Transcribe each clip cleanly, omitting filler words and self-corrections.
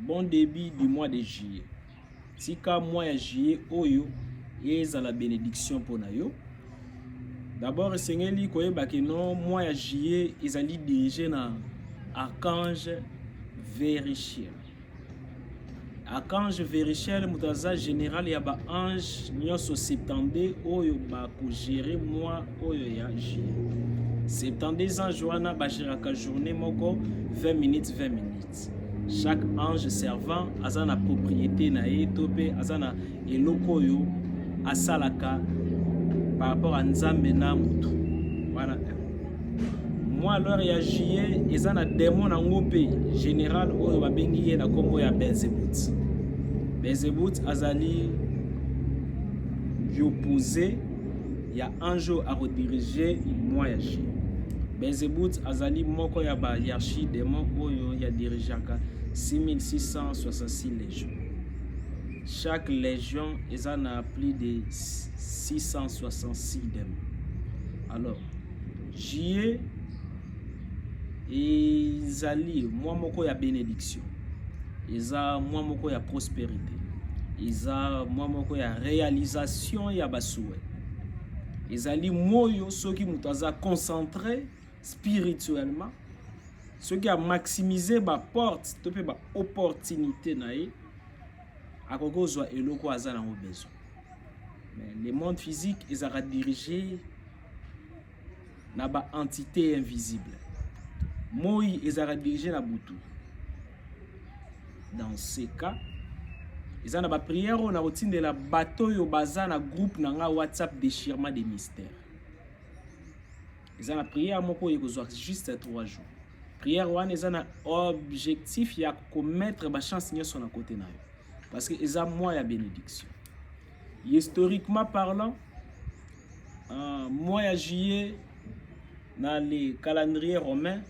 bon début du mois de juillet. Tika mois de juillet, oyo, et la bénédiction pour nayo. D'abord, Seigneur, koyeba que non, mois de juillet, ils allaient diriger na Archange Vérichiel. Archange Vérichiel, mutaza général, yaba ange, nyonso 70 oyo ba ko gérer mois oyo ya juillet. 72 ans, Joanna Bajiraka journée moko 20 minutes. Chaque ange servant a na propriété na tope azana eloko yo asalaka par rapport à Nzambe na mutu. Voilà. Moi alors ya juillet ezana démon na ngope général oyo babengi ye na kombo ya Belzébuth. Belzébuth azali opposé ya ange a rediriger moi ya juillet. Belzébuth azali moko ya ba hiérarchie démon oyo ya dirigeaka 6666 légions. Chaque légion est en a plus de 666 démons. Alors, juillet ezali moi moko ya bénédiction. Eza moi moko ya prospérité. Eza moi moko ya réalisation ya basoué. Ezali moyo soki mutaza concentré spirituellement, ceux qui a maximisé ma porte, topé ba opportunité nae, à koko zwa eloko azana au besoin. Mais le monde physique ils a dirigé na ba entité invisible. Moi ils a dirigé na butu. Dans ces cas, ils ont na ba prière on a routine de la bateau yo bazana groupe na WhatsApp déchirement des mystères. Ils ont la prière moko yeko juste 3 jours. Prière wana ils ont un objectif ya commettre ba chance sur na côté na yo. Parce que ils ont moi ya bénédiction. Historiquement parlant, mois ya juillet dans les calendriers romains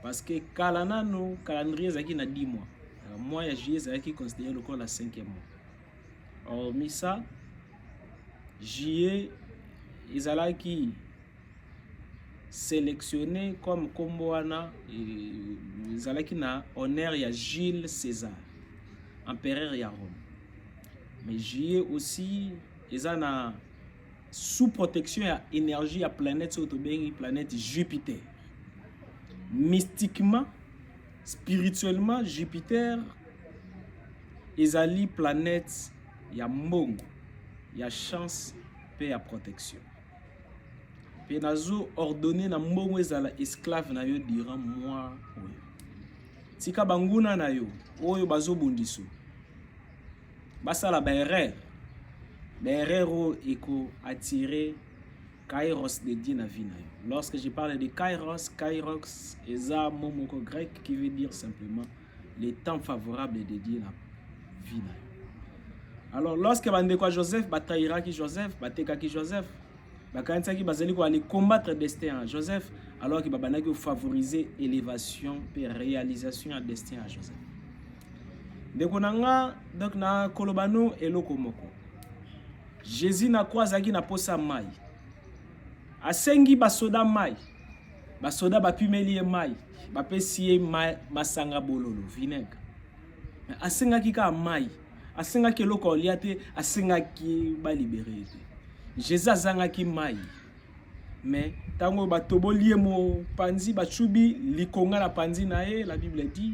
parce que kalanano calendrier zaki na 10 mois. Mois ya juillet zaki considéré le corps la 5e mois. Hormis ça, juillet ils allaient qui sélectionné comme Komboana, ils allaient qui na honneur ya Jules César, empereur ya Rome. Mais juillet aussi, ils ont sous protection ya énergie ya planète Sotobengi, planète Jupiter. Mystiquement, spirituellement, Jupiter, ils allaient planète ya Mbongo, ya chance et ya protection. Penazo ordonné na mbongo ezala esclave na yo durant mois oyo. Tika banguna na yo oyo bazo bundiso. Basala ba erreur. Ba erreur eko attirer kairos de Dieu na vie na yo. Lorsque je parle de kairos, kairos est un mot grec qui veut dire simplement le temps favorable de Dieu na vie na yo. Alors lorsque bandeko Joseph bataira ki Joseph, bateka ki Joseph, bakantsaki bazali ko aller combattre destin à Joseph alors que babanaki ko favoriser élévation et réalisation à destin à Joseph. Ndeko nanga donc na kolobano eloko moko. Jésus na kwazaki na posa mai. Asengi basoda mai. Basoda bapimeli mai. Bapesi mai masanga bololo vinaigre. Asengaki ka mai. Asengaki eloko liate, asengaki ba libéré. Jésus azangaki mai. Mais tango batoboli mo panzi bachubi likonga na panzi na ye, la Bible dit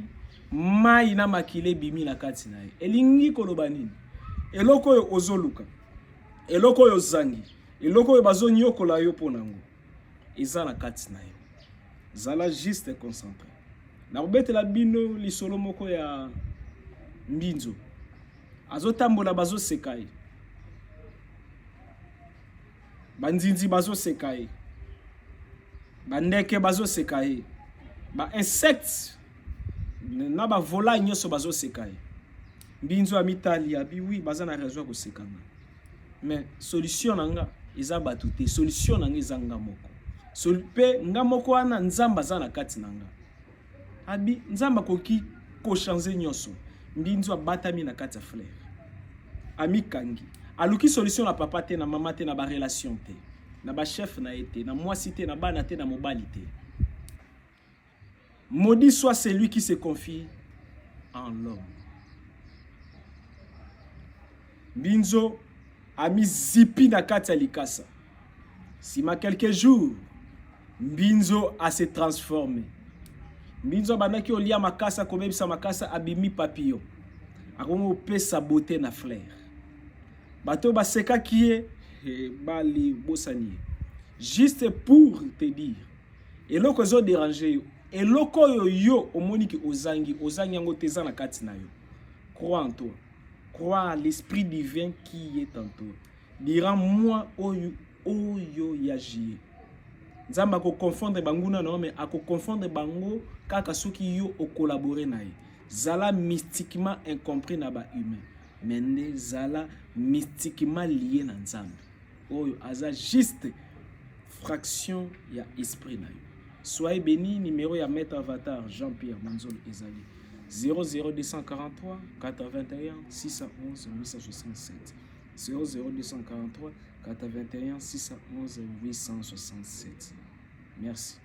mai na makile bimi na kati na ye. Elingi koloba nini? Eloko yo ozoluka. Eloko yo zangi. Eloko yo bazonyokola yo ponango. Eza na kati na yo. Zala juste concentré. Na obetela bino lisolo moko ya mbinzo. Azotambola bazo sekai. Bandinzi bazo sekai. Bandeke bazo sekai. Ba insectes na ba volaille nyoso bazo sekai. Mbinzo amitali abi oui baza na raison ko sekanga. Mais solution nanga eza batute, solution nanga eza nga moko. Solpe nga moko wana nzamba za na kati nanga. Abi nzamba koki ko changer nyoso. Mbinzo abatami na kati ya fleur. Ami kangi. Aluki solution na papa te na mama te na ba relation te. Na ba chef na été, na mwasi te na bana te na mobali te. Maudit soit celui qui se confie en l'homme. Mbinzo a mis zipi na kati ya likasa. Sima quelques jours, Mbinzo a se transformé. Mbinzo bandaki olia makasa kobebisa makasa abimi papillon. Akomo pesa beauté na fleur. Bato baseka kiye bali bosani. Juste pour te dire, eloko zo déranger yo, eloko yo omoniki ozangi yango teza na kati na yo. Crois en toi. Crois à l'esprit divin qui est en toi. Dira moi oyo yaji. Nzamba ko confondre banguna non mais ako confondre bango kaka soki yo o collaborer na ye. Zala mystiquement incompris na ba humain. Mais zala mystiquement lié na nzambe. Oyo aza juste fraction ya esprit na yo. Soyez bénis, numéro ya maître avatar Jean-Pierre Manzolo Ezali 00243 81 611 867 00243 81 611 867. Merci.